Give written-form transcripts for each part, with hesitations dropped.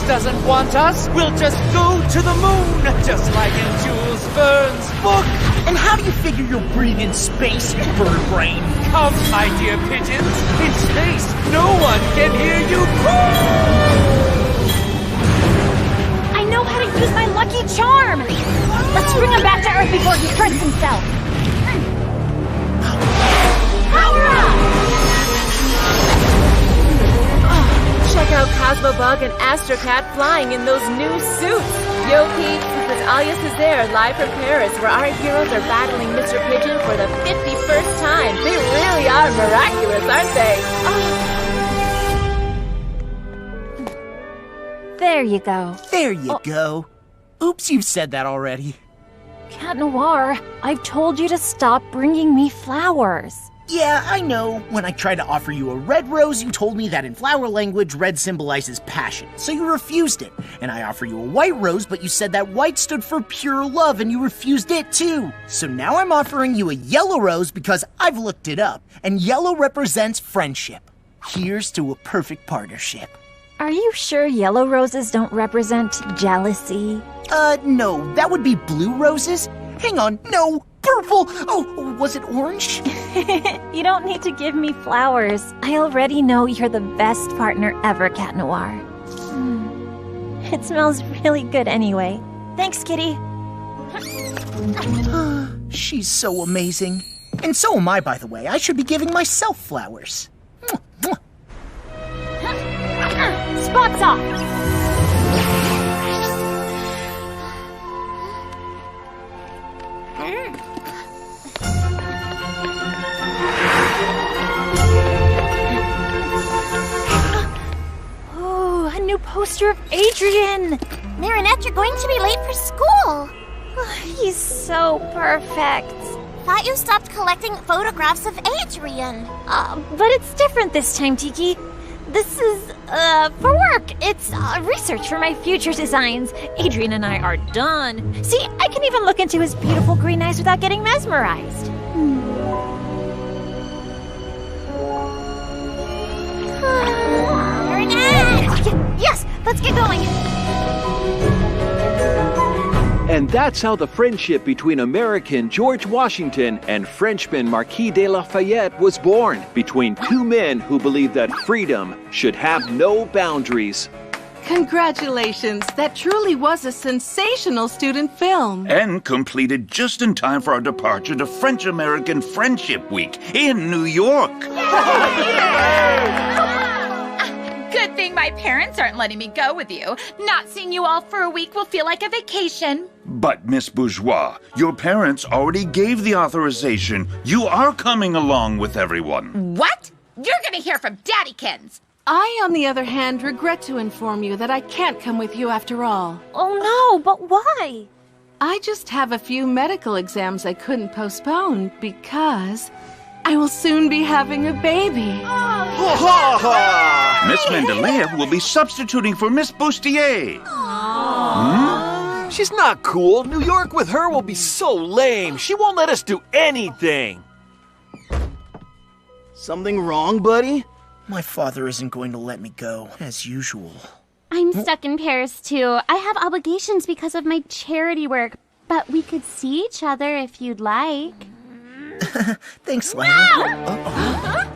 Doesn't want us, we'll just go to the moon, just like in Jules Verne's book. And how do you figure you'll breathe in space, you bird brain? Come, my dear pigeons, in space, no one can hear you call. I know how to use my lucky charm. Let's bring him back to Earth before he hurts himself. Power up! Check out Cosmobug and Astrocat flying in those new suits. Yo peeps, this is Alias is there, live from Paris, where our heroes are battling Mr. Pigeon for the 51st time. They really are miraculous, aren't they? There you go. There you go. Oops, you've said that already. Cat Noir, I've told you to stop bringing me flowers. Yeah, I know. When I tried to offer you a red rose, you told me that in flower language, red symbolizes passion, so you refused it. And I offer you a white rose, but you said that white stood for pure love, and you refused it too. So now I'm offering you a yellow rose because I've looked it up, and yellow represents friendship. Here's to a perfect partnership. Are you sure yellow roses don't represent jealousy? No, that would be blue roses. Hang on, no, purple! Oh, was it orange? You don't need to give me flowers. I already know you're the best partner ever, Cat Noir. It smells really good anyway. Thanks, Kitty. She's so amazing. And so am I, by the way. I should be giving myself flowers. Spots off! Oh, a new poster of Adrian! Marinette, you're going to be late for school. He's so perfect. Thought you stopped collecting photographs of Adrian. But it's different this time, Tiki. This is, for work. It's, research for my future designs. Adrian and I are done. See, I can even look into his beautiful green eyes without getting mesmerized. Marinette! Yes, let's get going. And that's how the friendship between American George Washington and Frenchman Marquis de Lafayette was born, between two men who believed that freedom should have no boundaries. Congratulations! That truly was a sensational student film. And completed just in time for our departure to French-American Friendship Week in New York. Good thing my parents aren't letting me go with you. Not seeing you all for a week will feel like a vacation. But, Miss Bourgeois, your parents already gave the authorization. You are coming along with everyone. What? You're gonna hear from Daddykins. I, on the other hand, regret to inform you that I can't come with you after all. Oh no, but why? I just have a few medical exams I couldn't postpone because I will soon be having a baby. Miss Mendeleev will be substituting for Miss Bustier. She's not cool. New York with her will be so lame. She won't let us do anything. Something wrong, buddy? My father isn't going to let me go, as usual. I'm stuck in Paris, too. I have obligations because of my charity work, but we could see each other if you'd like. Thanks, Lana.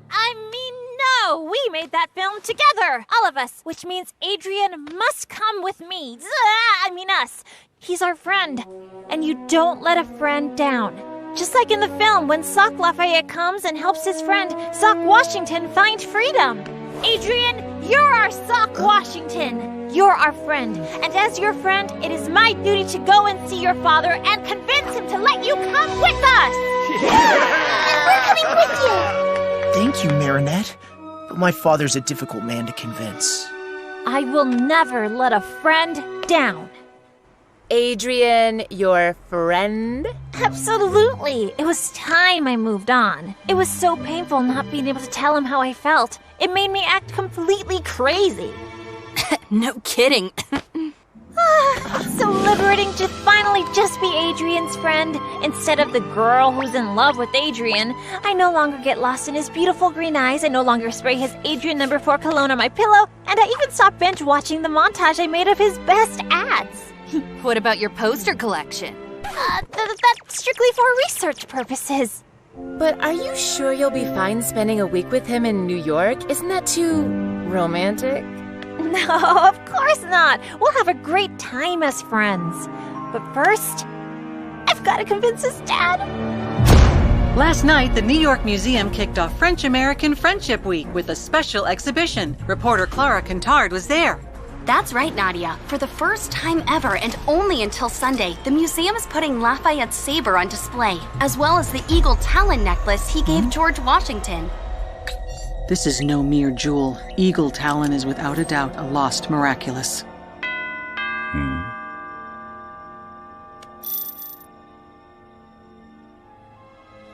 I mean, no, we made that film together, all of us, which means Adrian must come with me. Us. He's our friend, and you don't let a friend down. Just like in the film when Sock Lafayette comes and helps his friend, Sock Washington, find freedom. Adrian, you're our Sock Washington. You're our friend, and as your friend, it is my duty to go and see your father and convince him to let you come with us. And we're coming with you. Thank you, Marinette. But my father's a difficult man to convince. I will never let a friend down. Adrian, your friend? Absolutely. It was time I moved on. It was so painful not being able to tell him how I felt. It made me act completely crazy. No kidding. It's so liberating to finally just be Adrian's friend instead of the girl who's in love with Adrian. I no longer get lost in his beautiful green eyes. I no longer spray his Adrian No. 4 cologne on my pillow. And I even stopped binge watching the montage I made of his best ads. What about your poster collection? That's strictly for research purposes. But are you sure you'll be fine spending a week with him in New York? Isn't that too romantic? No, of course not. We'll have a great time as friends. But first, I've got to convince his dad. Last night, the New York Museum kicked off French-American Friendship Week with a special exhibition. Reporter Clara Quintard was there. That's right, Nadia. For the first time ever, and only until Sunday, the museum is putting Lafayette's saber on display, as well as the eagle talon necklace he gave George Washington. This is no mere jewel. Eagle Talon is without a doubt a lost Miraculous.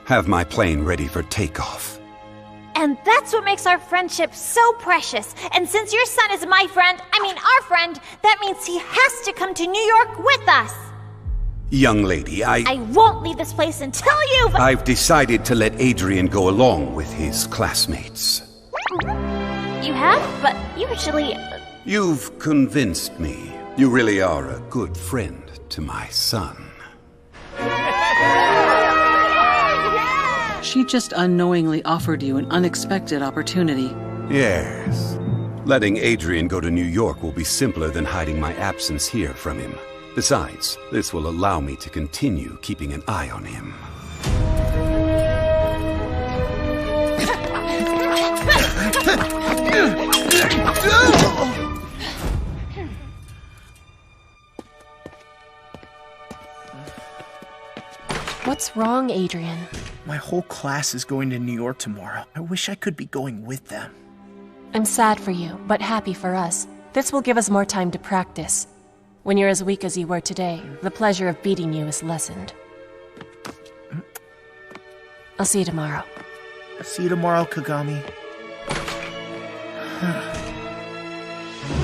Have my plane ready for takeoff. And that's what makes our friendship so precious. And since your son is my friend, our friend, that means he has to come to New York with us. Young lady, I won't leave this place until you've... I've decided to let Adrian go along with his classmates. You have? But usually... You've convinced me. You really are a good friend to my son. She just unknowingly offered you an unexpected opportunity. Yes. Letting Adrian go to New York will be simpler than hiding my absence here from him. Besides, this will allow me to continue keeping an eye on him. What's wrong, Adrian? My whole class is going to New York tomorrow. I wish I could be going with them. I'm sad for you, but happy for us. This will give us more time to practice. When you're as weak as you were today, the pleasure of beating you is lessened. I'll see you tomorrow. I'll see you tomorrow, Kagami.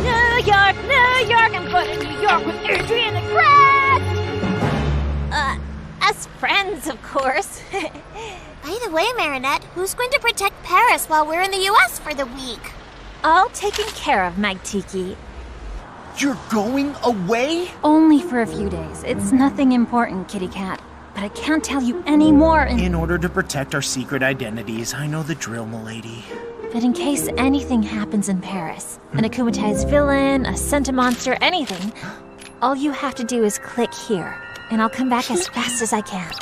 New York, I'm going to New York with Adrian and Crest! As friends, of course. By the way, Marinette, who's going to protect Paris while we're in the U.S. for the week? All taken care of, Mag Tiki. You're going away? Only for a few days. It's nothing important, Kitty Cat. But I can't tell you any more. In order to protect our secret identities, I know the drill, milady. But in case anything happens in Paris, an akumatized villain, a centimonster, anything, all you have to do is click here, and I'll come back as fast as I can.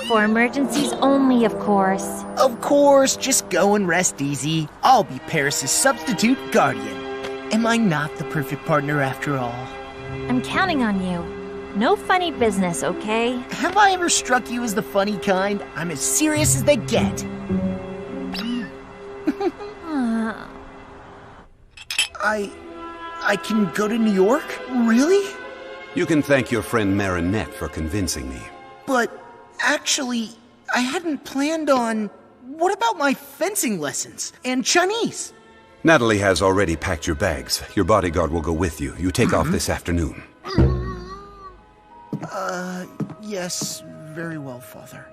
For emergencies only, of course. Of course, just go and rest easy. I'll be Paris's substitute guardian. Am I not the perfect partner after all? I'm counting on you. No funny business, okay? Have I ever struck you as the funny kind? I'm as serious as they get. I can go to New York? Really? You can thank your friend Marinette for convincing me. But actually, I hadn't planned on... What about my fencing lessons and Chinese? Natalie has already packed your bags. Your bodyguard will go with you. You take off this afternoon. Yes, very well, Father.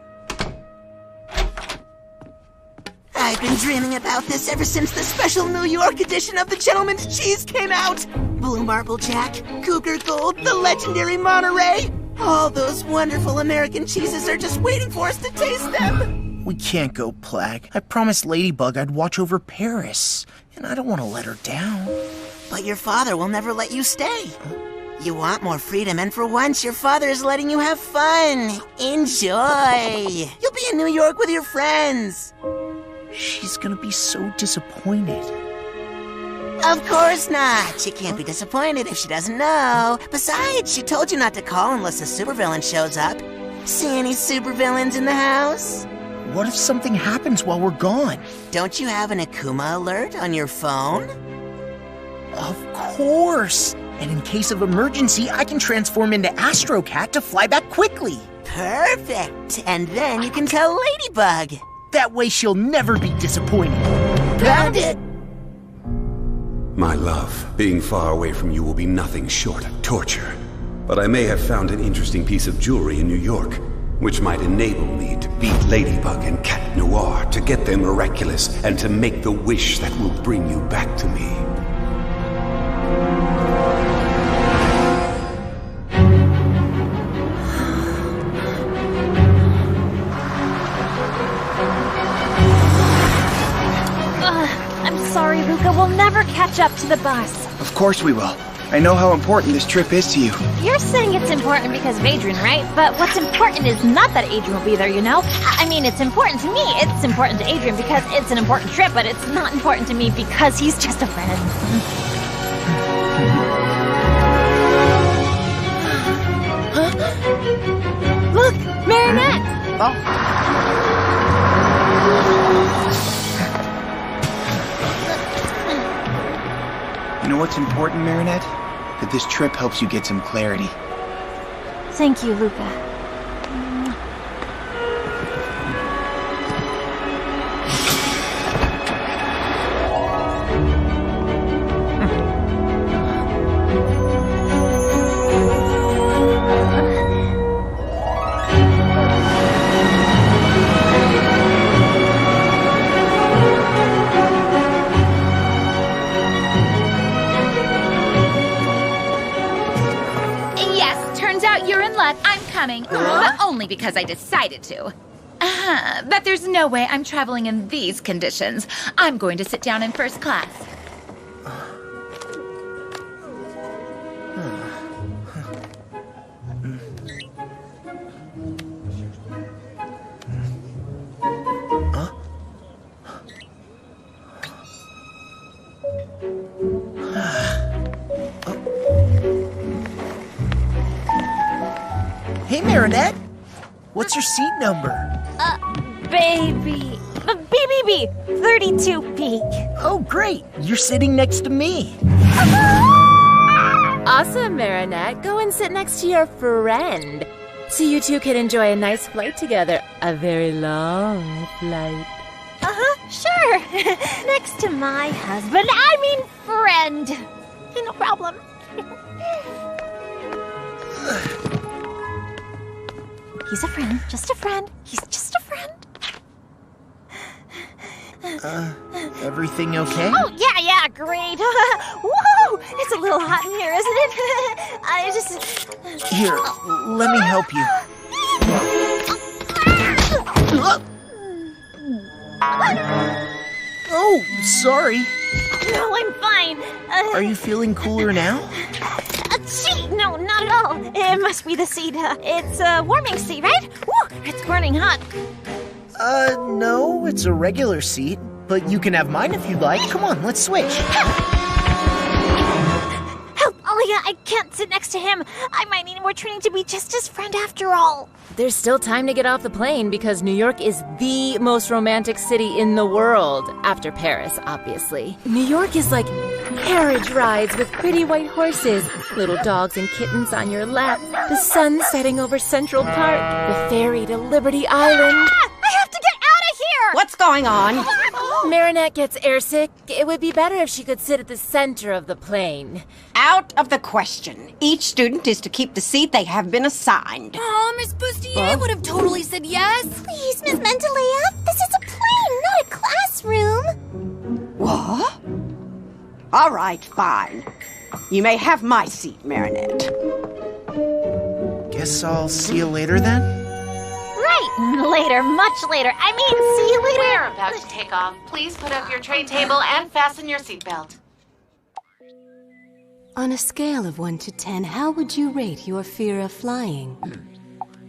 I've been dreaming about this ever since the special New York edition of the Gentleman's Cheese came out. Blue Marble Jack, Cougar Gold, the legendary Monterey. All those wonderful American cheeses are just waiting for us to taste them. We can't go, Plag. I promised Ladybug I'd watch over Paris, and I don't want to let her down. But your father will never let you stay. You want more freedom, and for once, your father is letting you have fun. Enjoy. You'll be in New York with your friends. She's gonna be so disappointed. Of course not. She can't be disappointed if she doesn't know. Besides, she told you not to call unless a supervillain shows up. See any supervillains in the house? What if something happens while we're gone? Don't you have an Akuma alert on your phone? Of course! And in case of emergency, I can transform into Astro Cat to fly back quickly. Perfect! And then you can tell Ladybug. That way she'll never be disappointed. Found it! My love, being far away from you will be nothing short of torture. But I may have found an interesting piece of jewelry in New York, which might enable me to beat Ladybug and Cat Noir, to get them Miraculous, and to make the wish that will bring you back to me. I'm sorry, Luca. We'll never catch up to the bus. Of course we will. I know how important this trip is to you. You're saying it's important because of Adrian, right? But what's important is not that Adrian will be there, you know? I mean, it's important to me. It's important to Adrian because it's an important trip, but it's not important to me because he's just a friend. Look! Marinette! Oh. You know what's important, Marinette? That this trip helps you get some clarity. Thank you, Luca. I'm coming, but only because I decided to. But there's no way I'm traveling in these conditions. I'm going to sit down in first class. Hey, Marinette! What's your seat number? Baby. BBB, 32B. Oh, great! You're sitting next to me. Awesome, Marinette. Go and sit next to your friend. So you two can enjoy a nice flight together. A very long flight. Sure. Next to my husband. I mean friend. No problem. He's a friend. Just a friend. He's just a friend. Everything okay? Oh, yeah, great. Whoa! It's a little hot in here, isn't it? Here, let me help you. Oh, sorry. No, I'm fine. Are you feeling cooler now? Gee, no, not at all. It must be the seat. It's a warming seat, right? Woo, it's burning hot. No, it's a regular seat. But you can have mine if you'd like. Come on, let's switch. Help, Alia, I can't sit next to him. I might need more training to be just his friend after all. There's still time to get off the plane because New York is the most romantic city in the world, after Paris, obviously. New York is like carriage rides with pretty white horses, little dogs and kittens on your lap, the sun setting over Central Park, the ferry to Liberty Island. I have to get out of here! What's going on? Marinette gets airsick. It would be better if she could sit at the center of the plane. Out of the question. Each student is to keep the seat they have been assigned. Oh, Miss Bustier would have totally said yes. Please, Miss Mendelea, this is a plane, not a classroom. What? All right, fine. You may have my seat, Marinette. Guess I'll see you later then? Right, Later, much later. I mean, see you later. We're about to take off. Please put up your tray table and fasten your seatbelt. On a scale of 1 to 10, how would you rate your fear of flying?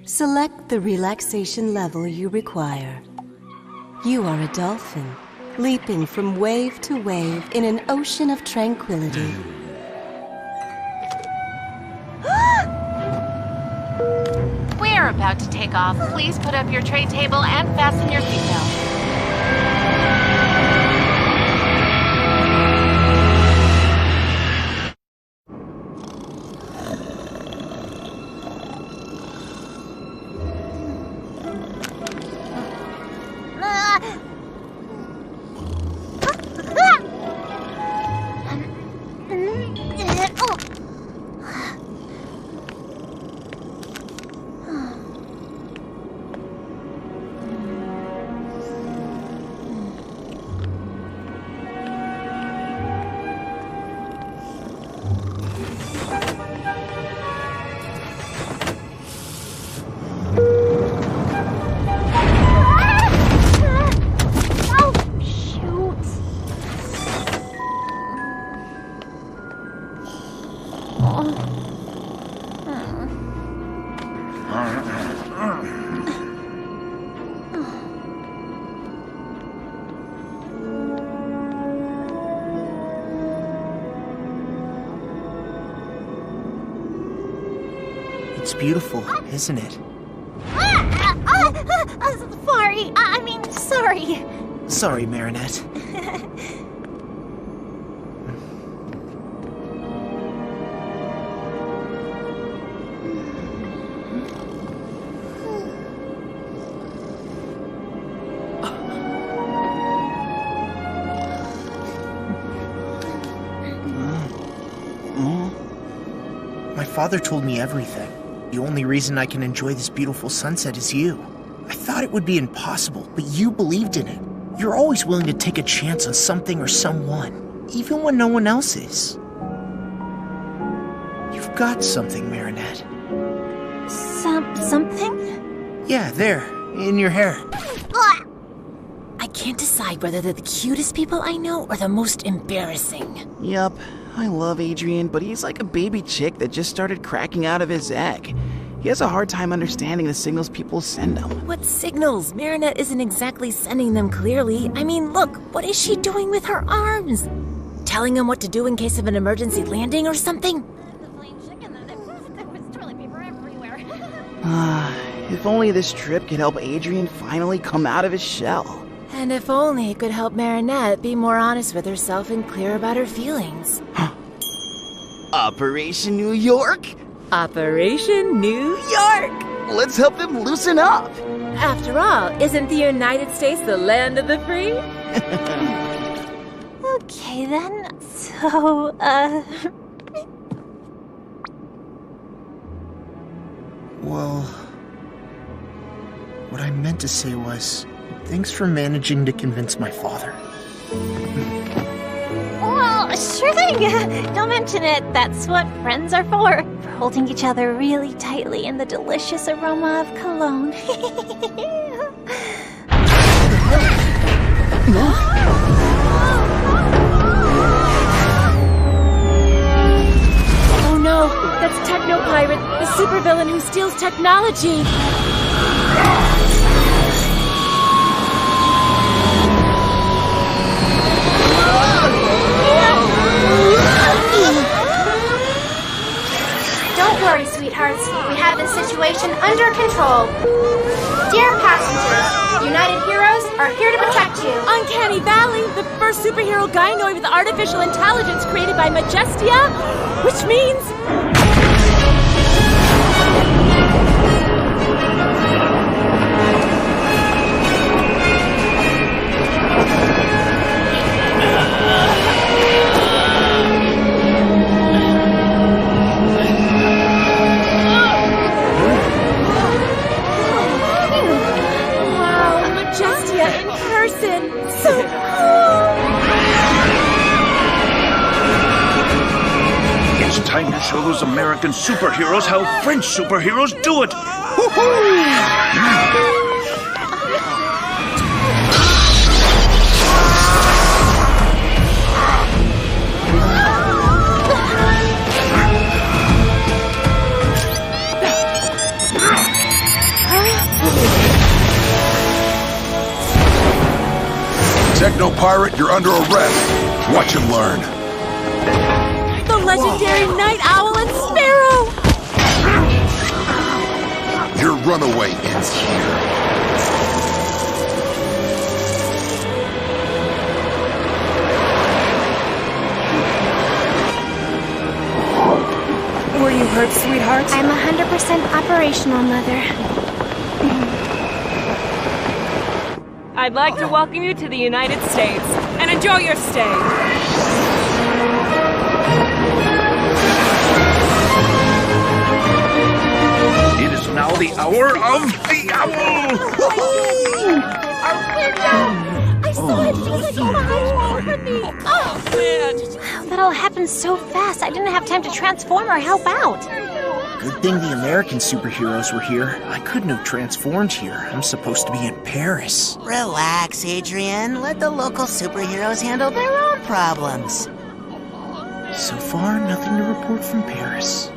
Select the relaxation level you require. You are a dolphin, leaping from wave to wave in an ocean of tranquility. We're about to take off. Please put up your tray table and fasten your seatbelt. It's beautiful, isn't it? Sorry. Sorry, Marinette. My father told me everything. The only reason I can enjoy this beautiful sunset is you. I thought it would be impossible, but you believed in it. You're always willing to take a chance on something or someone, even when no one else is. You've got something, Marinette. Something? Yeah, there, in your hair. I can't decide whether they're the cutest people I know or the most embarrassing. Yup, I love Adrian, but he's like a baby chick that just started cracking out of his egg. He has a hard time understanding the signals people send him. What signals? Marinette isn't exactly sending them clearly. I mean, look, what is she doing with her arms? Telling him what to do in case of an emergency landing or something? If only this trip could help Adrian finally come out of his shell. And if only it could help Marinette be more honest with herself and clear about her feelings. Operation New York? Operation New York! Let's help them loosen up! After all, isn't the United States the land of the free? Okay then, so, Well, what I meant to say was, thanks for managing to convince my father. Well, sure thing. Don't mention it. That's what friends are for. For holding each other really tightly in the delicious aroma of cologne. Oh no, that's Techno-Pirate, the supervillain who steals technology. Don't worry, sweethearts. We have the situation under control. Dear passengers, United Heroes are here to protect you. Uncanny Valley, the first superhero gynoid with artificial intelligence created by Majestia, which means... Time to show those American superheroes how French superheroes do it! pirate, you're under arrest. Watch and learn. The legendary Night Owl and Sparrow! Your runaway ends here. Were you hurt, sweetheart? I'm 100% operational, Mother. I'd like to welcome you to the United States and enjoy your stay. It is now the hour of the owl! I saw it! She was like on a high wall from me! Oh, man! That all happened so fast, I didn't have time to transform or help out. Good thing the American superheroes were here. I couldn't have transformed here. I'm supposed to be in Paris. Relax, Adrian. Let the local superheroes handle their own problems. So far, nothing to report from Paris.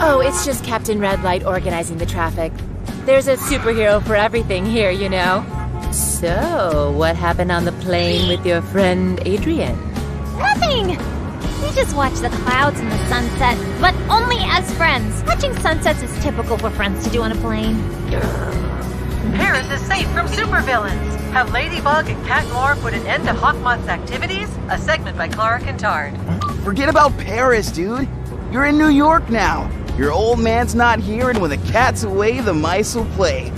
Oh, it's just Captain Red Light organizing the traffic. There's a superhero for everything here, you know. So, what happened on the plane with your friend Adrian? Nothing! We just watched the clouds and the sunset, but only as friends. Watching sunsets is typical for friends to do on a plane. Paris is safe from supervillains. Have Ladybug and Cat Noir put an end to Hawkmoth's activities? A segment by Clara Kintard. Forget about Paris, dude. You're in New York now. Your old man's not here, and when the cat's away, the mice will play.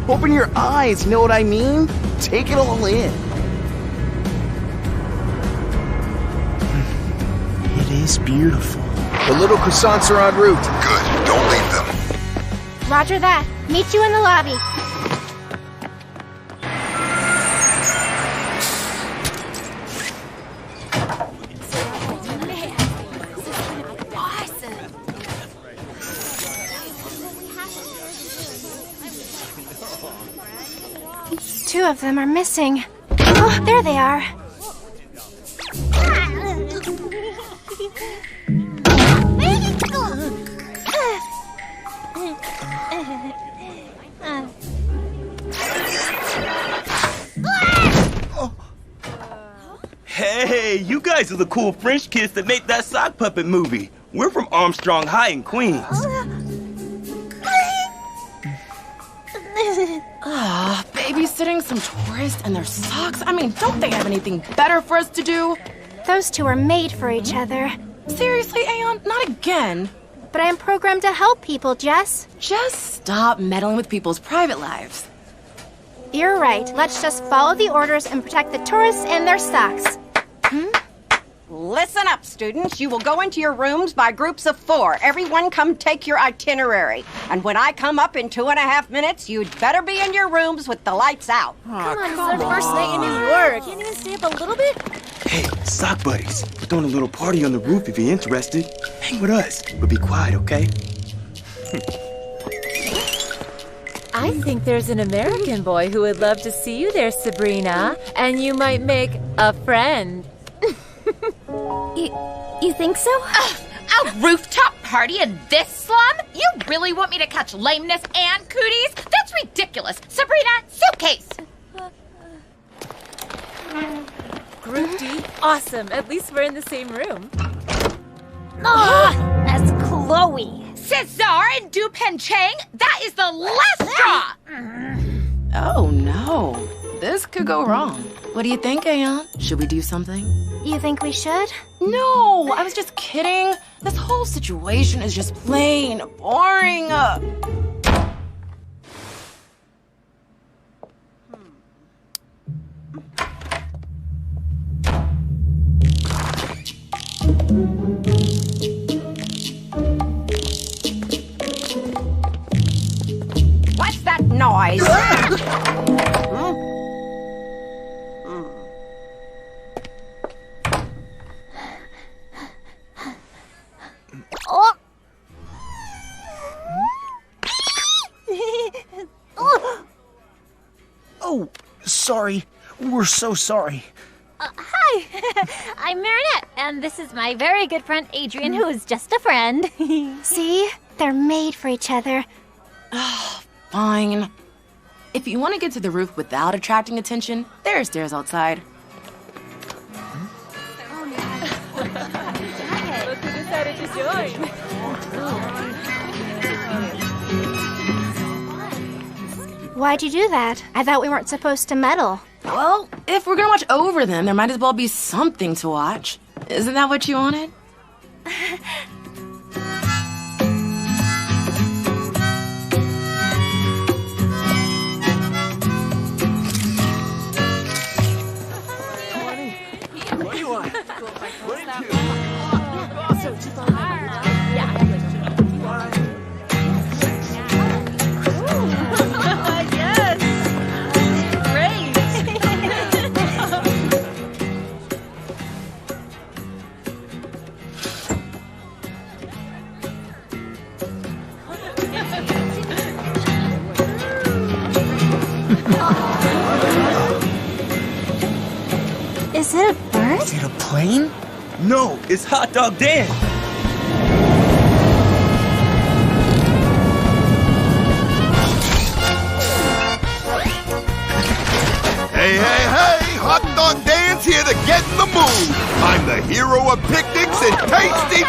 Open your eyes, you know what I mean? Take it all in. It is beautiful. The little croissants are en route. Good. Don't leave them. Roger that. Meet you in the lobby. Two of them are missing. Oh, there they are. Hey, you guys are the cool French kids that made that sock puppet movie. We're from Armstrong High in Queens. Babysitting some tourists and their socks? I mean, don't they have anything better for us to do? Those two are made for each other. Seriously, Aeon? Not again. But I'm programmed to help people, Jess. Just stop meddling with people's private lives. You're right. Let's just follow the orders and protect the tourists and their socks. Listen up, students. You will go into your rooms by groups of 4. Everyone come take your itinerary. And when I come up in 2.5 minutes, you'd better be in your rooms with the lights out. Come on, it's our first night in New York. Can't even stay up a little bit? Hey, sock buddies. We're throwing a little party on the roof if you're interested. Hang with us, but be quiet, okay? I think there's an American boy who would love to see you there, Sabrina. And you might make a friend. You think so? A rooftop party in this slum? You really want me to catch lameness and cooties? That's ridiculous. Sabrina, suitcase. Group D? Awesome. At least we're in the same room. That's Chloe. Cesar and Dupen Chang? That is the last straw! Oh, no. This could go wrong. What do you think, Aeon? Should we do something? You think we should? No, I was just kidding. This whole situation is just plain boring. What's that noise? Oh, sorry. We're so sorry. Hi, I'm Marinette, and this is my very good friend Adrian, who is just a friend. See? They're made for each other. Fine. If you want to get to the roof without attracting attention, there are stairs outside. Look who decided to join. Why'd you do that? I thought we weren't supposed to meddle. Well, if we're gonna watch over them, there might as well be something to watch. Isn't that what you wanted? What do you want? Is it a bird? Is it a plane? No, it's Hot Dog Dan. Hey, hey, hey! Hot Dog Dan's here to get in the mood. I'm the hero of picnics and tasty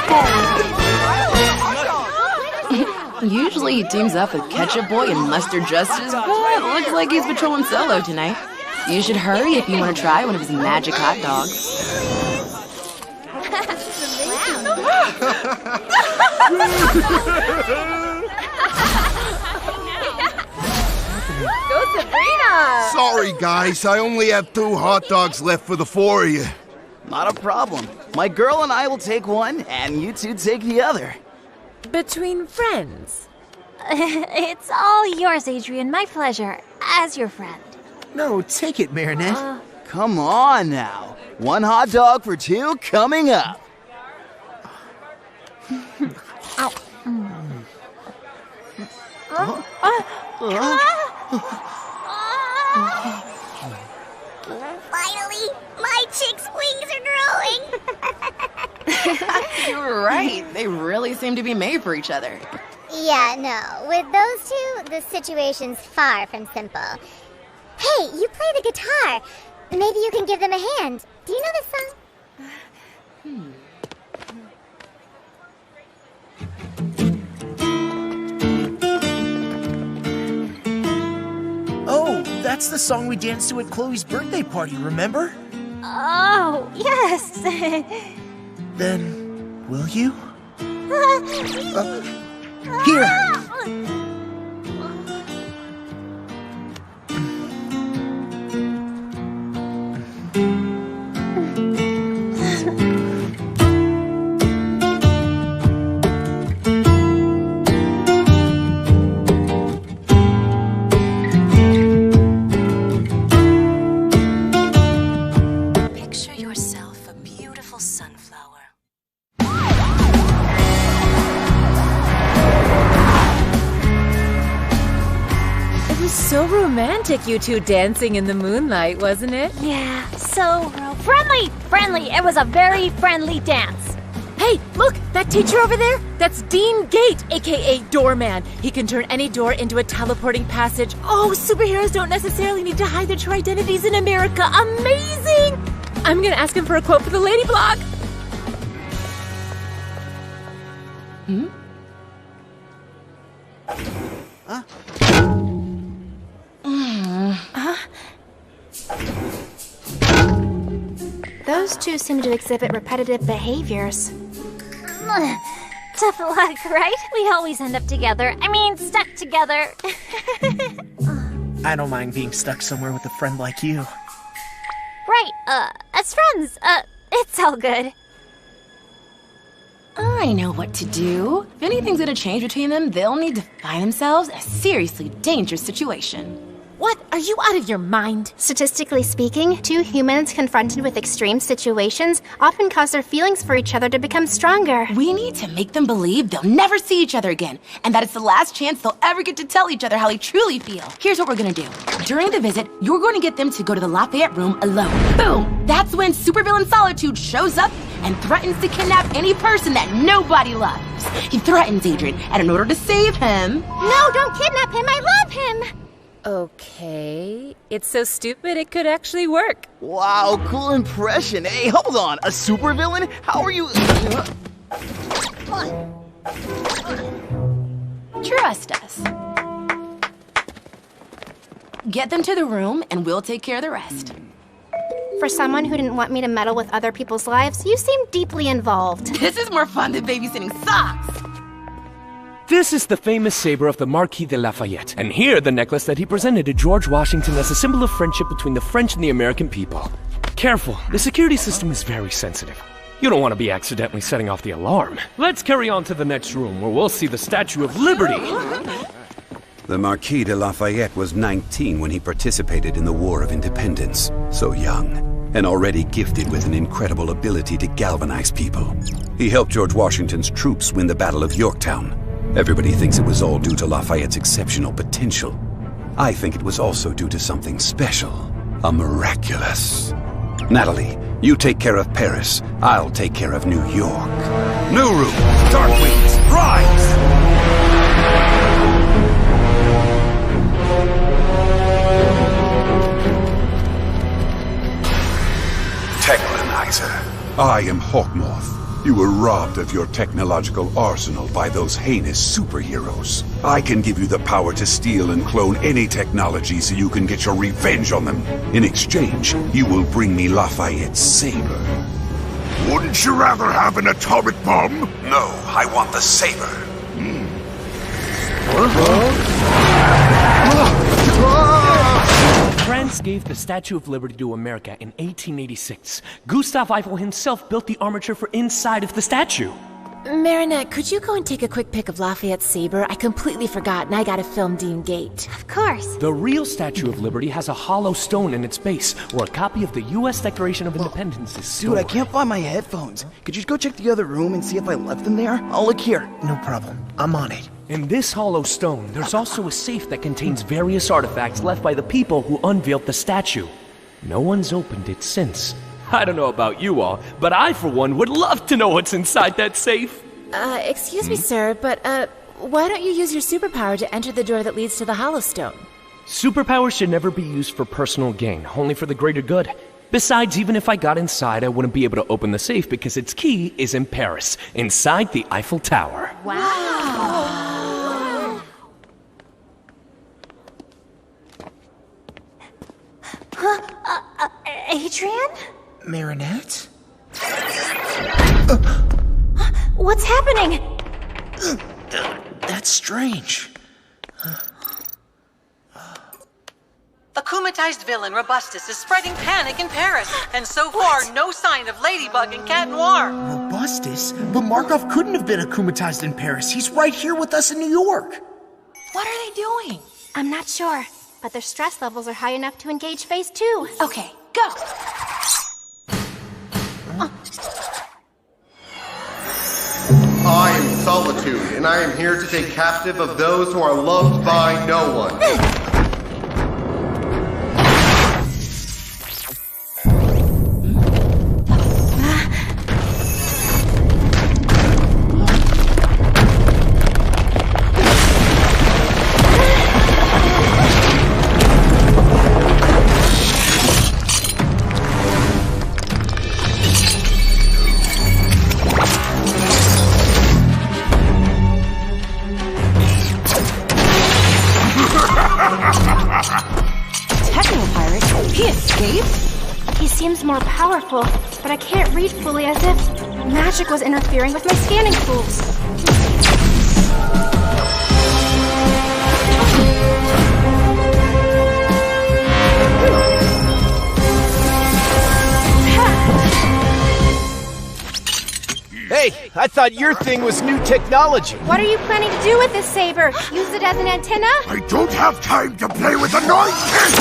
food. Usually he teams up with Ketchup Boy and Mustard Justice, but it looks like he's patrolling solo tonight. You should hurry if you want to try one of his magic hot dogs. Go Sabrina! Sorry, guys. I only have 2 hot dogs left for the 4 of you. Not a problem. My girl and I will take one, and you two take the other. Between friends. It's all yours, Adrian. My pleasure. As your friend. No, take it, Marinette. Come on now. 1 hot dog for 2 coming up. Ow. Finally, my chick's wings are growing. You were right. They really seem to be made for each other. Yeah, no. With those two, the situation's far from simple. Hey, you play the guitar. Maybe you can give them a hand. Do you know this song? Oh, that's the song we danced to at Chloe's birthday party, remember? Oh, yes. Then, will you? Here. Picture yourself a beautiful sunflower. It was so romantic, you two dancing in the moonlight, wasn't it? Yeah, so friendly. It was a very friendly dance. Hey, look, that teacher over there? That's Dean Gate, aka Doorman. He can turn any door into a teleporting passage. Oh, superheroes don't necessarily need to hide their true identities in America. Amazing! I'm gonna ask him for a quote for the Lady Blog. Those two seem to exhibit repetitive behaviors. Tough luck, right? We always end up together. I mean, stuck together. I don't mind being stuck somewhere with a friend like you. Right, as friends, it's all good. I know what to do. If anything's gonna change between them, they'll need to find themselves in a seriously dangerous situation. What? Are you out of your mind? Statistically speaking, two humans confronted with extreme situations often cause their feelings for each other to become stronger. We need to make them believe they'll never see each other again, and that it's the last chance they'll ever get to tell each other how they truly feel. Here's what we're gonna do. During the visit, you're going to get them to go to the Lafayette room alone. Boom! That's when supervillain Solitude shows up and threatens to kidnap any person that nobody loves. He threatens Adrian, and in order to save him... No, don't kidnap him! I love him! Okay. It's so stupid it could actually work. Wow, cool impression. Hey, hold on. A supervillain? How are you... Trust us. Get them to the room, and we'll take care of the rest. For someone who didn't want me to meddle with other people's lives, you seem deeply involved. This is more fun than babysitting socks. This is the famous saber of the Marquis de Lafayette, and here the necklace that he presented to George Washington as a symbol of friendship between the French and the American people. Careful, the security system is very sensitive. You don't want to be accidentally setting off the alarm. Let's carry on to the next room, where we'll see the Statue of Liberty. The Marquis de Lafayette was 19 when he participated in the War of Independence. So young, and already gifted with an incredible ability to galvanize people. He helped George Washington's troops win the Battle of Yorktown. Everybody thinks it was all due to Lafayette's exceptional potential. I think it was also due to something special. A miraculous. Natalie, you take care of Paris. I'll take care of New York. New room, Darkwings, rise! Techlanizer. I am Hawkmoth. You were robbed of your technological arsenal by those heinous superheroes. I can give you the power to steal and clone any technology so you can get your revenge on them. In exchange, you will bring me Lafayette's saber. Wouldn't you rather have an atomic bomb? No, I want the saber. France gave the Statue of Liberty to America in 1886. Gustave Eiffel himself built the armature for inside of the statue. Marinette, could you go and take a quick pic of Lafayette's saber? I completely forgot, and I gotta film Dean Gate. Of course. The real Statue of Liberty has a hollow stone in its base, where a copy of the U.S. Declaration of Independence is stored. Dude, I can't find my headphones. Could you just go check the other room and see if I left them there? I'll look here. No problem. I'm on it. In this hollow stone, there's also a safe that contains various artifacts left by the people who unveiled the statue. No one's opened it since. I don't know about you all, but I, for one, would love to know what's inside that safe. Excuse me, sir, but, why don't you use your superpower to enter the door that leads to the Hollow Stone? Superpowers should never be used for personal gain, only for the greater good. Besides, even if I got inside, I wouldn't be able to open the safe because its key is in Paris, inside the Eiffel Tower. Wow! Adrian? Marinette? What's happening? That's strange. The kumatized villain Robustus is spreading panic in Paris, and so far, no sign of Ladybug and Cat Noir. Robustus? But Markov couldn't have been akumatized in Paris. He's right here with us in New York. What are they doing? I'm not sure, but their stress levels are high enough to engage phase 2. Okay, go! I am Solitude, and I am here to take captive of those who are loved by no one. He seems more powerful, but I can't read fully, as if magic was interfering with my scanning tools. Hey, I thought your thing was new technology. What are you planning to do with this saber? Use it as an antenna? I don't have time to play with the Noir kids!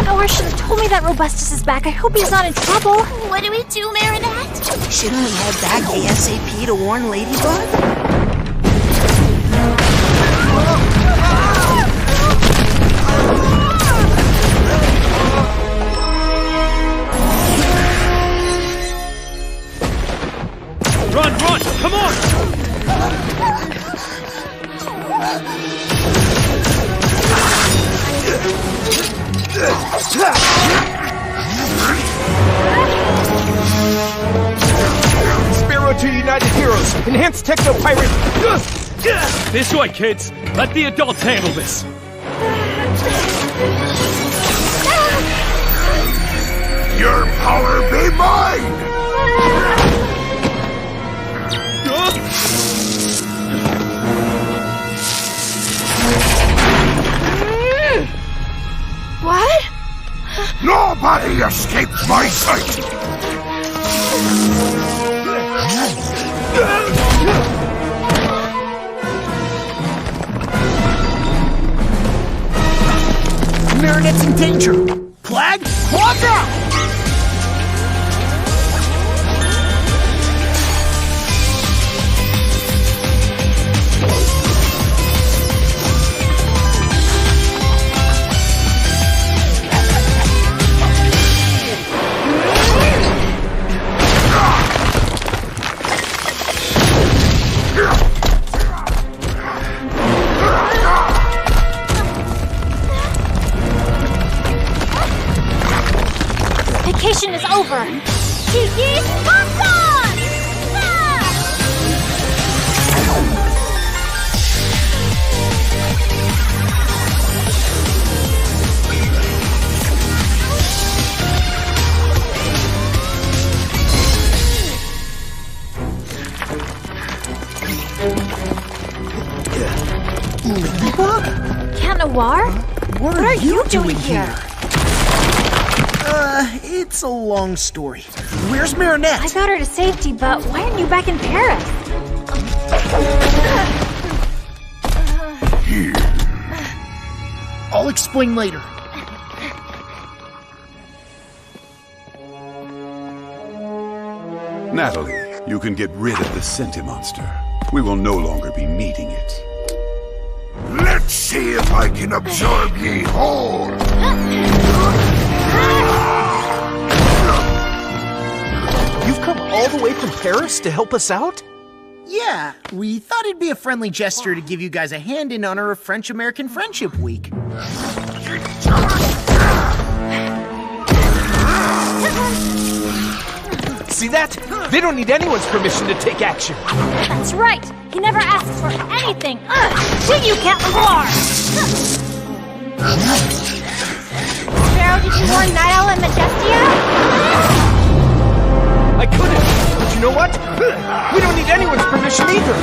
Noir should have told me that Robustus is back. I hope he's not in trouble. What do we do, Marinette? Shouldn't we head back ASAP to warn Ladybug? Run, run! Come on! Sparrow to United Heroes! Enhanced Techno Pirate! This way, kids! Let the adults handle this! Your power be mine! What? Nobody escapes my sight! Marinette's in danger! Plague, watch out! Vacation is over. Tiki, lock on! Ladybug? Cat Noir? What are you doing here? It's a long story. Where's Marinette? I got her to safety, but why aren't you back in Paris? I'll explain later. Natalie, you can get rid of the Sentimonster. We will no longer be needing it. Let's see if I can absorb ye whole! You've come all the way from Paris to help us out? Yeah, we thought it'd be a friendly gesture to give you guys a hand in honor of French-American Friendship Week. See that? They don't need anyone's permission to take action. That's right. He never asks for anything. Did you, Cat Noir? Sparrow, did you warn Night Owl and Majestia? I couldn't, but you know what? We don't need anyone's permission either.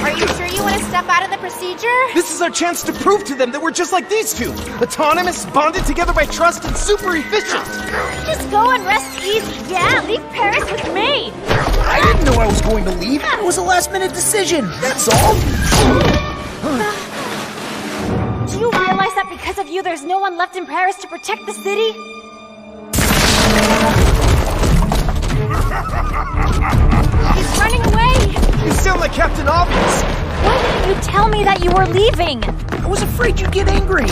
Are you sure you want to step out of the procedure? This is our chance to prove to them that we're just like these two. Autonomous, bonded together by trust, and super efficient. Just go and rest easy. Yeah, leave Paris with me. I didn't know I was going to leave. It was a last-minute decision, that's all. Do you realize that because of you, there's no one left in Paris to protect the city? He's running away! You sound like Captain Obvious! Why didn't you tell me that you were leaving? I was afraid you'd get angry.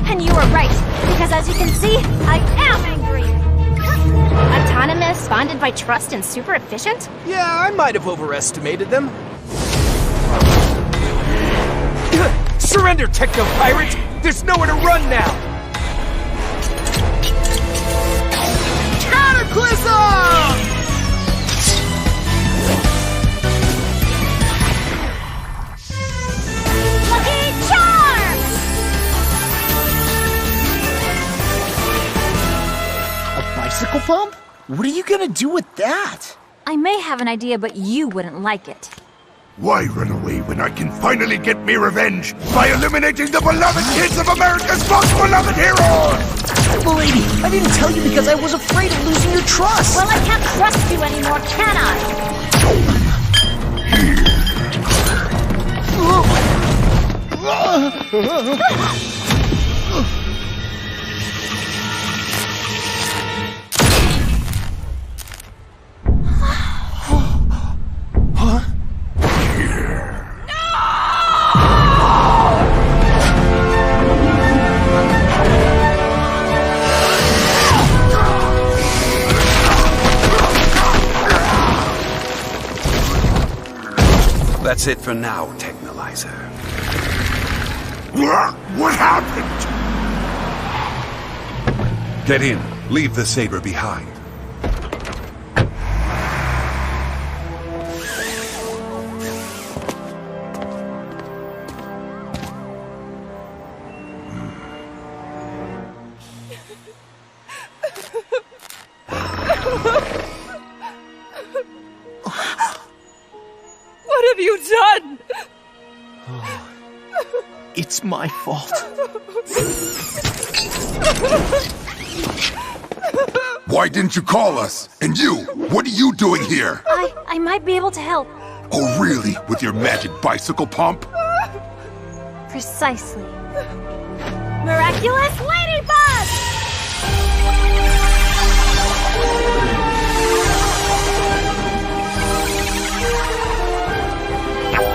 And you were right, because as you can see, I am angry! Autonomous, bonded by trust, and super efficient? Yeah, I might have overestimated them. Surrender, Techno Pirate! There's nowhere to run now! Cataclysm! Bicycle pump? What are you gonna do with that? I may have an idea, but you wouldn't like it. Why run away when I can finally get me revenge by eliminating the beloved kids of America's most beloved heroes? Lady, I didn't tell you because I was afraid of losing your trust. Well, I can't trust you anymore, can I? That's it for now, Technolyzer. What happened? Get in. Leave the saber behind. What have you done? It's my fault. Why didn't you call us? And you, what are you doing here? I might be able to help. Oh, really? With your magic bicycle pump? Precisely. Miraculous Ladybug!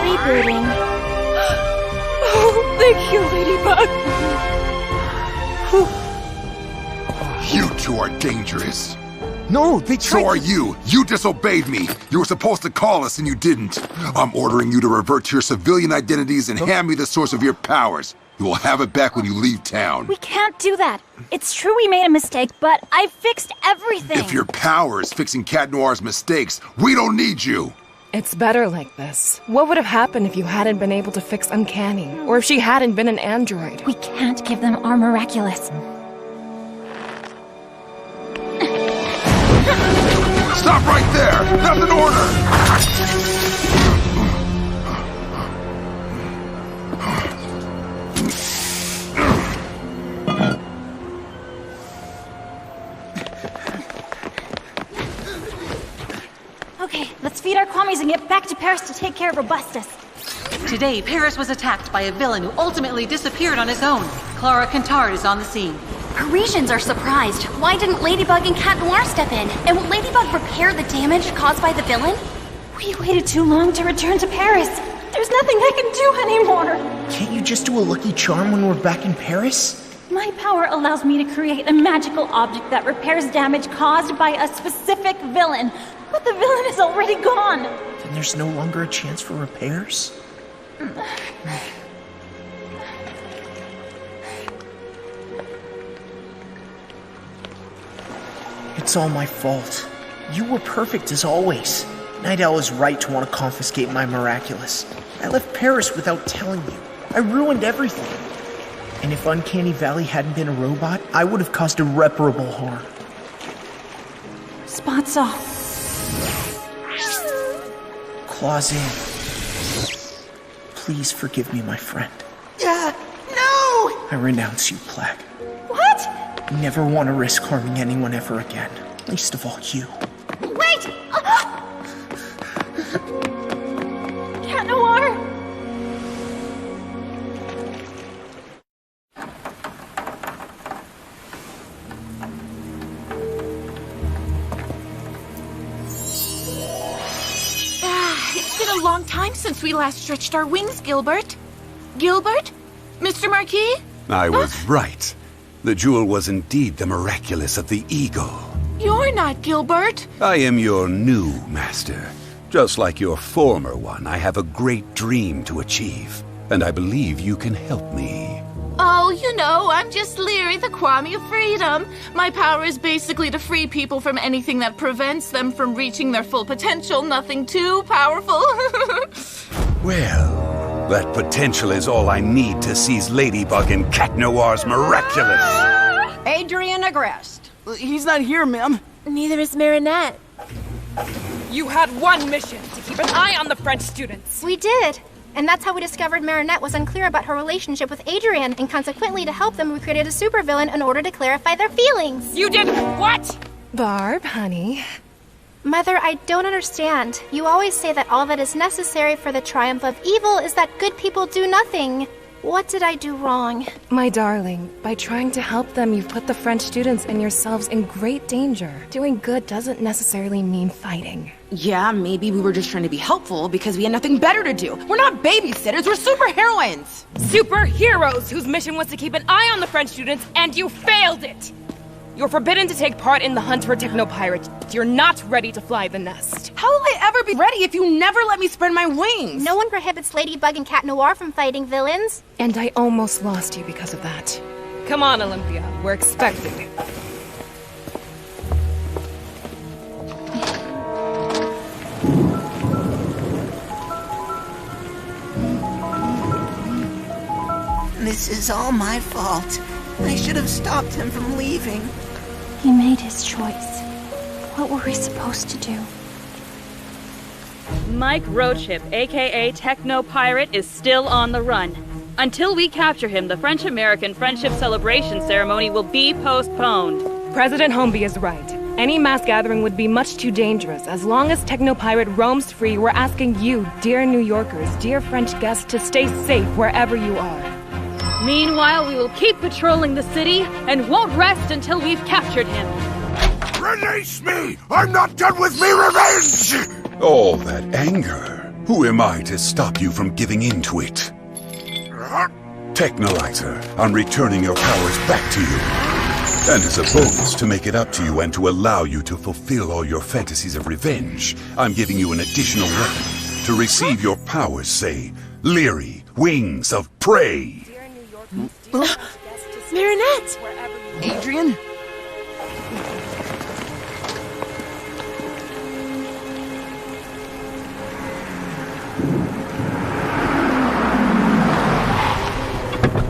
Rebooting. Oh, thank you, Ladybug. You two are dangerous. No, they tried. So are you. You disobeyed me. You were supposed to call us and you didn't. I'm ordering you to revert to your civilian identities and hand me the source of your powers. You will have it back when you leave town. We can't do that. It's true we made a mistake, but I fixed everything. If your power is fixing Cat Noir's mistakes, we don't need you. It's better like this. What would have happened if you hadn't been able to fix Uncanny? Or if she hadn't been an android? We can't give them our Miraculous. Stop right there! That's an order! Okay, let's feed our commies and get back to Paris to take care of Robustus. Today, Paris was attacked by a villain who ultimately disappeared on his own. Clara Cantard is on the scene. Parisians are surprised. Why didn't Ladybug and Cat Noir step in? And will Ladybug repair the damage caused by the villain? We waited too long to return to Paris. There's nothing I can do anymore. Can't you just do a lucky charm when we're back in Paris? My power allows me to create a magical object that repairs damage caused by a specific villain. But the villain is already gone. Then there's no longer a chance for repairs? It's all my fault. You were perfect as always. Night Owl is right to want to confiscate my Miraculous. I left Paris without telling you. I ruined everything. And if Uncanny Valley hadn't been a robot, I would have caused irreparable harm. Spots off. Claws in. Please forgive me, my friend. No! I renounce you, Plague. What? Never want to risk harming anyone ever again. Least of all you. Wait! Cat Noir! It's been a long time since we last stretched our wings, Gilbert. Gilbert? Mr. Marquis? I was right. The jewel was indeed the Miraculous of the Eagle. You're not Gilbert. I am your new master. Just like your former one, I have a great dream to achieve, and I believe you can help me. Oh, you know, I'm just Leary, the Kwame of Freedom. My power is basically to free people from anything that prevents them from reaching their full potential. Nothing too powerful. Well, that potential is all I need to seize Ladybug and Cat Noir's Miraculous. Adrian Agreste. He's not here, ma'am. Neither is Marinette. You had one mission, to keep an eye on the French students. We did. And that's how we discovered Marinette was unclear about her relationship with Adrian, and consequently, to help them, we created a supervillain in order to clarify their feelings. You did what? Barb, honey. Mother, I don't understand. You always say that all that is necessary for the triumph of evil is that good people do nothing. What did I do wrong? My darling, by trying to help them, you've put the French students and yourselves in great danger. Doing good doesn't necessarily mean fighting. Yeah, maybe we were just trying to be helpful because we had nothing better to do. We're not babysitters, we're superheroines! Superheroes whose mission was to keep an eye on the French students, and you failed it! You're forbidden to take part in the hunt for Technopirate. You're not ready to fly the nest. How will I ever be ready if you never let me spread my wings? No one prohibits Ladybug and Cat Noir from fighting villains. And I almost lost you because of that. Come on, Olympia. We're expecting. This is all my fault. I should have stopped him from leaving. He made his choice. What were we supposed to do? Mike Roadship, aka Techno Pirate, is still on the run. Until we capture him, the French-American Friendship Celebration ceremony will be postponed. President Holmby is right. Any mass gathering would be much too dangerous. As long as Technopirate roams free, we're asking you, dear New Yorkers, dear French guests, to stay safe wherever you are. Meanwhile, we will keep patrolling the city and won't rest until we've captured him. Release me! I'm not done with me revenge! All that anger. Who am I to stop you from giving in to it? Technolyzer, I'm returning your powers back to you. And as a bonus to make it up to you and to allow you to fulfill all your fantasies of revenge, I'm giving you an additional weapon. To receive your powers, say, Leery, Wings of Prey. Marinette! Adrian?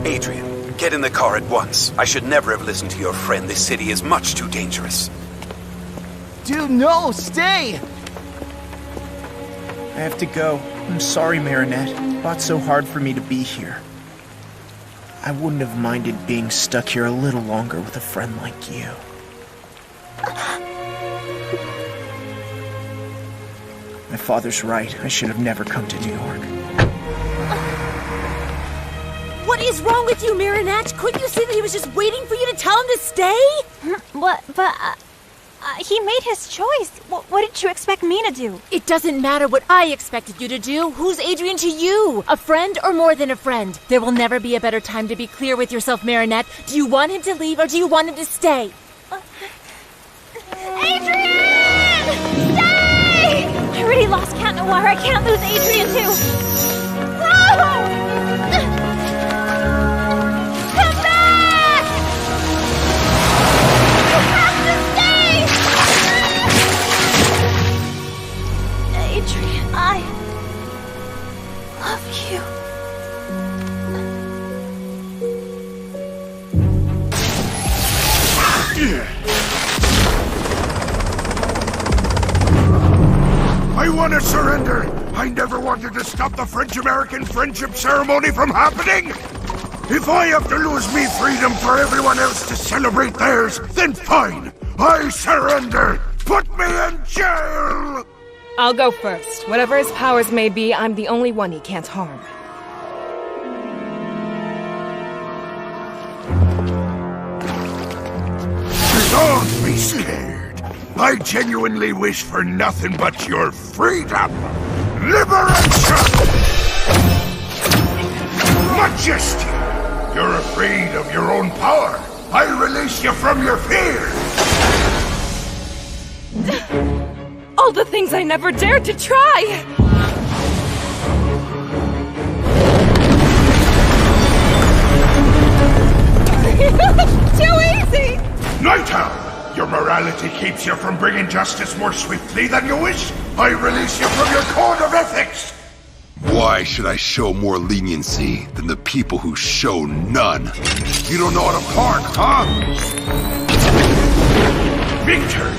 Adrian, get in the car at once. I should never have listened to your friend. This city is much too dangerous. Dude, no, stay! I have to go. I'm sorry, Marinette. You fought so hard for me to be here. I wouldn't have minded being stuck here a little longer with a friend like you. My father's right. I should have never come to New York. What is wrong with you, Marinette? Couldn't you see that he was just waiting for you to tell him to stay? What? But he made his choice. What did you expect me to do? It doesn't matter what I expected you to do. Who's Adrian to you? A friend or more than a friend? There will never be a better time to be clear with yourself, Marinette. Do you want him to leave or do you want him to stay? Adrian! Stay! I already lost Cat Noir. I can't lose Adrian too. No! Come back! You have to stay! Adrian, I love you. I want to surrender! I never wanted to stop the French-American friendship ceremony from happening! If I have to lose me freedom for everyone else to celebrate theirs, then fine! I surrender! Put me in jail! I'll go first. Whatever his powers may be, I'm the only one he can't harm. Don't be scared. I genuinely wish for nothing but your freedom. Liberation! Majesty! You're afraid of your own power. I release you from your fears. All the things I never dared to try! Too easy! Night Owl! Your morality keeps you from bringing justice more swiftly than you wish. I release you from your code of ethics. Why should I show more leniency than the people who show none? You don't know how to park, huh? Victory!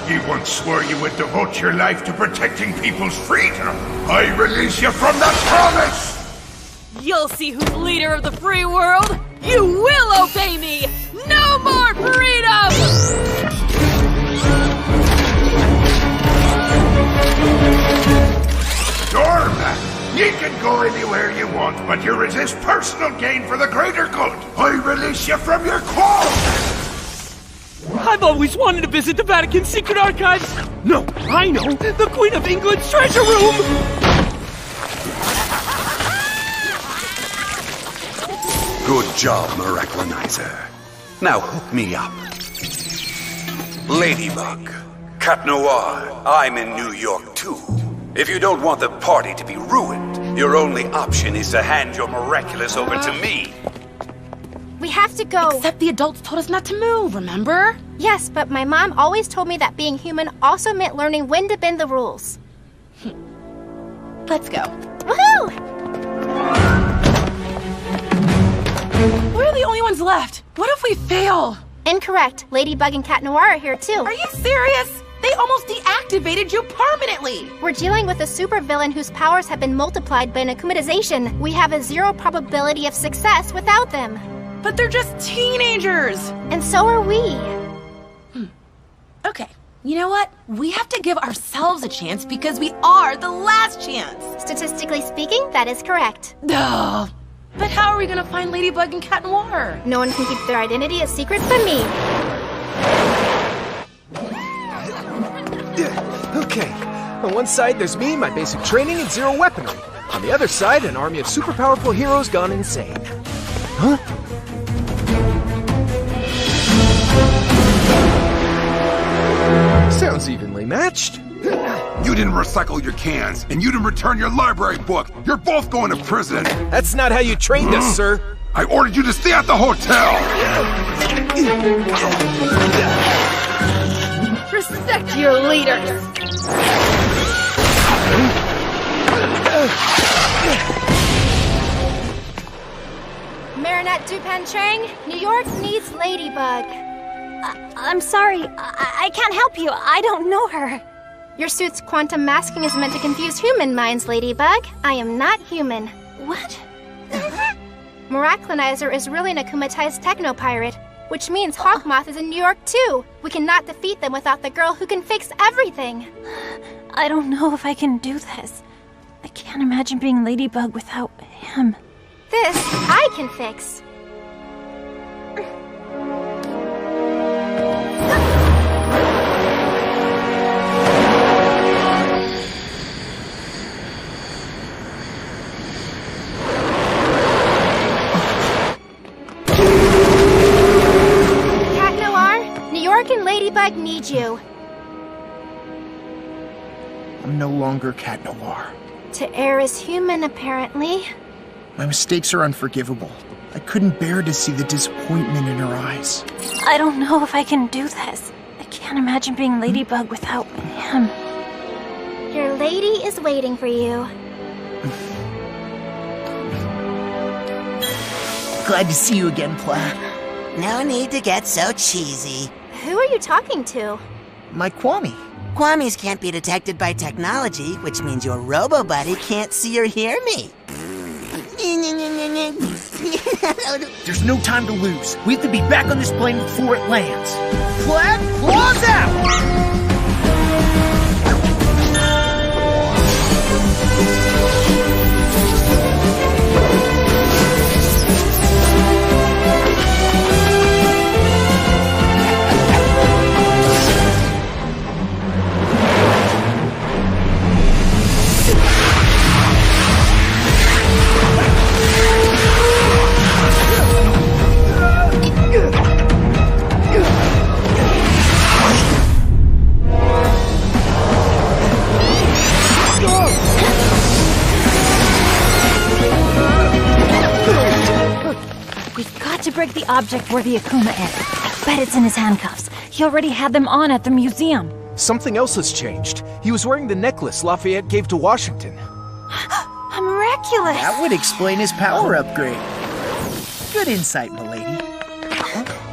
You once swore you would devote your life to protecting people's freedom. I release you from that promise! You'll see who's leader of the free world! You will obey me! No more freedom! Doorman, you can go anywhere you want, but you resist personal gain for the greater good. I release you from your quarrel! I've always wanted to visit the Vatican secret archives! No, I know! The Queen of England's treasure room! Good job, Miraculonizer. Now hook me up. Ladybug, Cat Noir, I'm in New York too. If you don't want the party to be ruined, your only option is to hand your Miraculous over to me. We have to go. Except the adults told us not to move, remember? Yes, but my mom always told me that being human also meant learning when to bend the rules. Let's go. Woohoo! We're the only ones left. What if we fail? Incorrect. Ladybug and Cat Noir are here too. Are you serious? They almost deactivated you permanently! We're dealing with a supervillain whose powers have been multiplied by an akumatization. We have a 0 probability of success without them. But they're just teenagers! And so are we. Okay, you know what? We have to give ourselves a chance because we are the last chance! Statistically speaking, that is correct. Duh! But how are we gonna find Ladybug and Cat Noir? No one can keep their identity a secret but me. Okay, on one side there's me, my basic training, and 0 weaponry. On the other side, an army of super powerful heroes gone insane. Huh? Sounds evenly matched. You didn't recycle your cans, and you didn't return your library book. You're both going to prison. That's not how you trained us, sir. I ordered you to stay at the hotel. Respect your leaders! Marinette Dupan Chang, New York needs Ladybug. I'm sorry. I can't help you. I don't know her. Your suit's quantum masking is meant to confuse human minds, Ladybug. I am not human. What? Miraculonizer is really an akumatized techno-pirate, which means Hawkmoth is in New York too. We cannot defeat them without the girl who can fix everything. I don't know if I can do this. I can't imagine being Ladybug without him. This I can fix. Cat Noir, New York and Ladybug need you. I'm no longer Cat Noir. To err is human, apparently. My mistakes are unforgivable. I couldn't bear to see the disappointment in her eyes. I don't know if I can do this. I can't imagine being Ladybug without him. Your lady is waiting for you. Glad to see you again, Plaid. No need to get so cheesy. Who are you talking to? My Kwame. Kwamis can't be detected by technology, which means your robo-buddy can't see or hear me. There's no time to lose. We have to be back on this plane before it lands. Plaid, claws out! To break the object where the Akuma is. I bet it's in his handcuffs. He already had them on at the museum. Something else has changed. He was wearing the necklace Lafayette gave to Washington. A Miraculous! That would explain his power upgrade. Good insight, milady.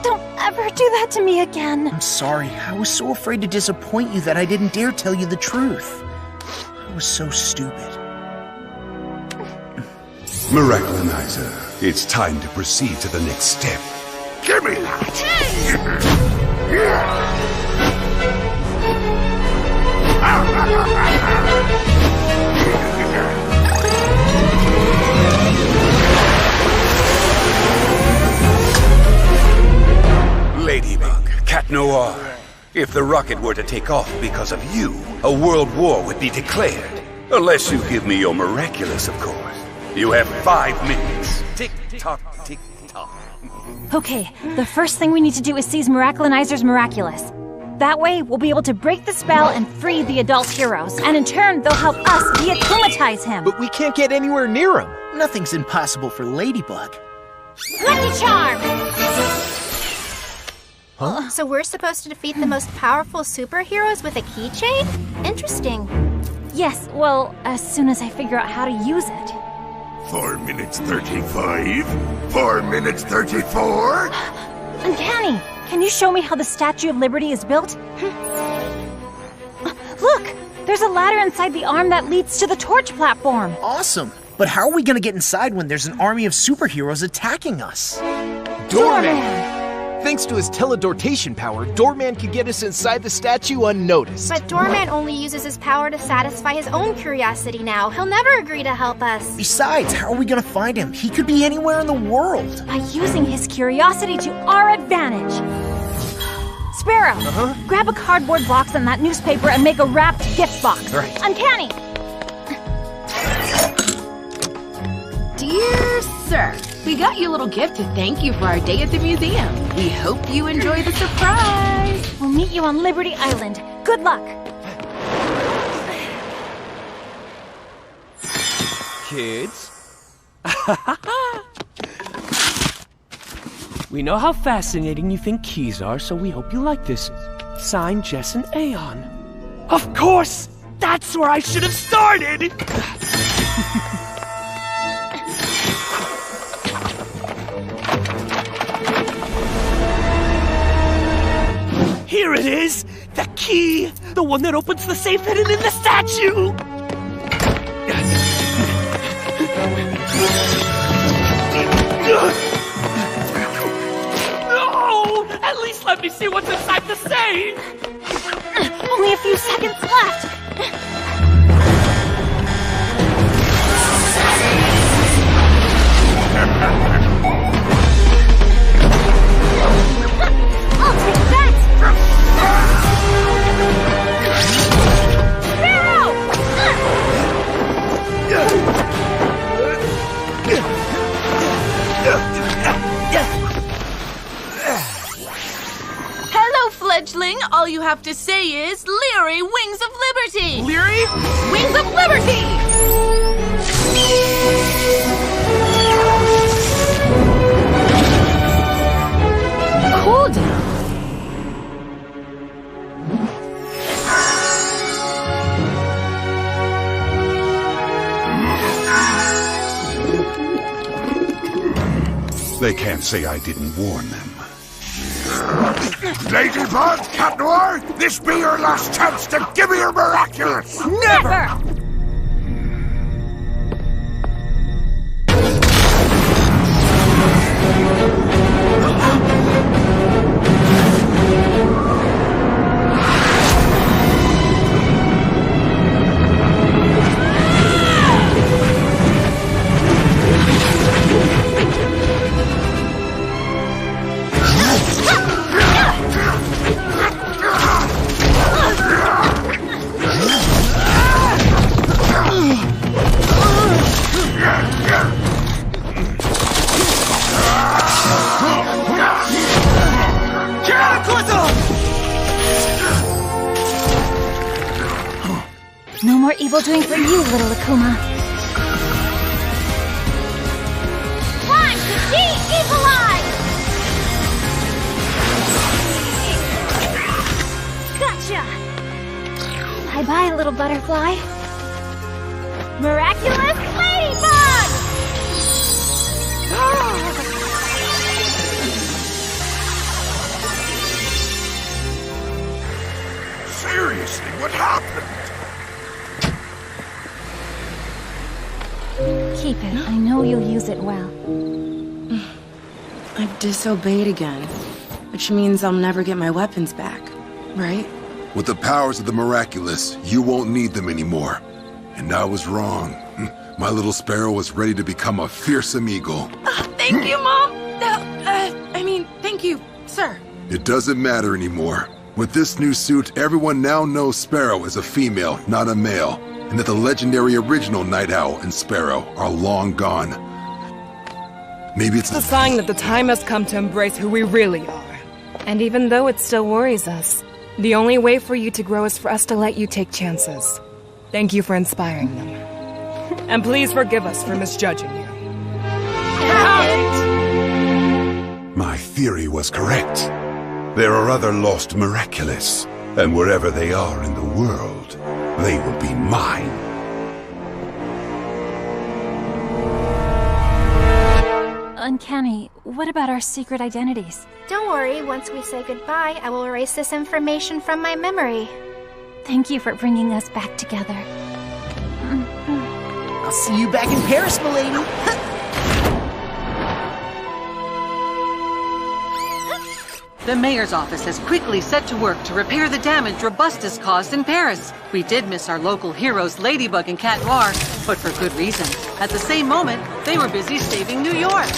Don't ever do that to me again. I'm sorry. I was so afraid to disappoint you that I didn't dare tell you the truth. I was so stupid. Miraculizer, it's time to proceed to the next step. Give me that! Ladybug, Cat Noir, if the rocket were to take off because of you, a world war would be declared. Unless you give me your Miraculous, of course. You have 5 minutes. Tick-tock, tick-tock. Okay, the first thing we need to do is seize Miraculinizer's Miraculous. That way, we'll be able to break the spell and free the adult heroes. And in turn, they'll help us de-akumatize him. But we can't get anywhere near him. Nothing's impossible for Ladybug. Lucky Charm! Huh? So we're supposed to defeat the most powerful superheroes with a keychain? Interesting. Yes, well, as soon as I figure out how to use it. 4 minutes 35? 4 minutes 34? Uncanny! Can you show me how the Statue of Liberty is built? Look! There's a ladder inside the arm that leads to the torch platform. Awesome! But how are we gonna get inside when there's an army of superheroes attacking us? Doorman! Thanks to his teledortation power, Doorman can get us inside the statue unnoticed. But Doorman only uses his power to satisfy his own curiosity now. He'll never agree to help us. Besides, how are we gonna find him? He could be anywhere in the world. By using his curiosity to our advantage. Sparrow, grab a cardboard box and that newspaper and make a wrapped gift box. Right. Uncanny! Dear sir, we got you a little gift to thank you for our day at the museum. We hope you enjoy the surprise. We'll meet you on Liberty Island. Good luck. Kids? We know how fascinating you think keys are, so we hope you like this. Signed, Jess and Aeon. Of course! That's where I should have started! Here it is! The key! The one that opens the safe hidden in the statue! No! At least let me see what's inside the safe! Only a few seconds left! I'll take that! Sparrow! Hello, fledgling. All you have to say is Leary Wings of Liberty. Leary? Wings of Liberty! Cool down. They can't say I didn't warn them. Ladybug, Cat Noir, this be your last chance to give me your Miraculous! Never! No more evil doing for you, little Akuma. Time to de-evilize! Gotcha! Bye-bye, little butterfly. Miraculous Ladybug! Seriously, what happened? Keep it. I know you'll use it well. I've disobeyed again, which means I'll never get my weapons back, right? With the powers of the Miraculous, you won't need them anymore. And I was wrong. My little sparrow was ready to become a fearsome eagle. Thank you, Mom! Thank you, sir. It doesn't matter anymore. With this new suit, everyone now knows Sparrow is a female, not a male, and that the legendary original Night Owl and Sparrow are long gone. Maybe it's a sign that the time has come to embrace who we really are. And even though it still worries us, the only way for you to grow is for us to let you take chances. Thank you for inspiring them. And please forgive us for misjudging you. My theory was correct. There are other lost Miraculous, and wherever they are in the world, they will be mine. Uncanny, what about our secret identities? Don't worry, once we say goodbye, I will erase this information from my memory. Thank you for bringing us back together. I'll see you back in Paris, milady. The mayor's office has quickly set to work to repair the damage Robustus caused in Paris. We did miss our local heroes Ladybug and Cat Noir, but for good reason. At the same moment, they were busy saving New York.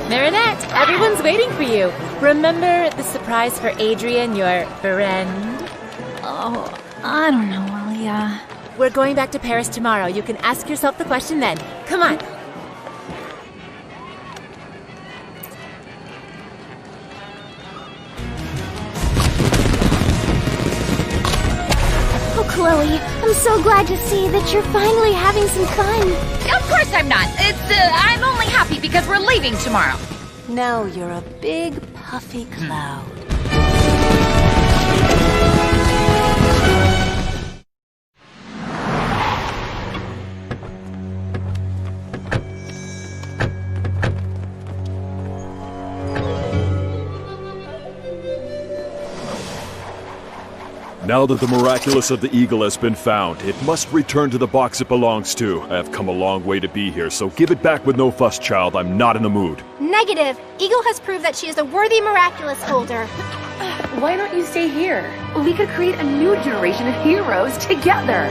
Marinette, everyone's waiting for you. Remember the surprise for Adrian, your friend? Oh, I don't know, Alia. We're going back to Paris tomorrow. You can ask yourself the question then. Come on. Chloe, I'm so glad to see that you're finally having some fun. Of course I'm not. I'm only happy because we're leaving tomorrow. No, you're a big, puffy cloud. Now that the Miraculous of the Eagle has been found, it must return to the box it belongs to. I have come a long way to be here, so give it back with no fuss, child. I'm not in the mood. Negative. Eagle has proved that she is a worthy Miraculous holder. Why don't you stay here? We could create a new generation of heroes together.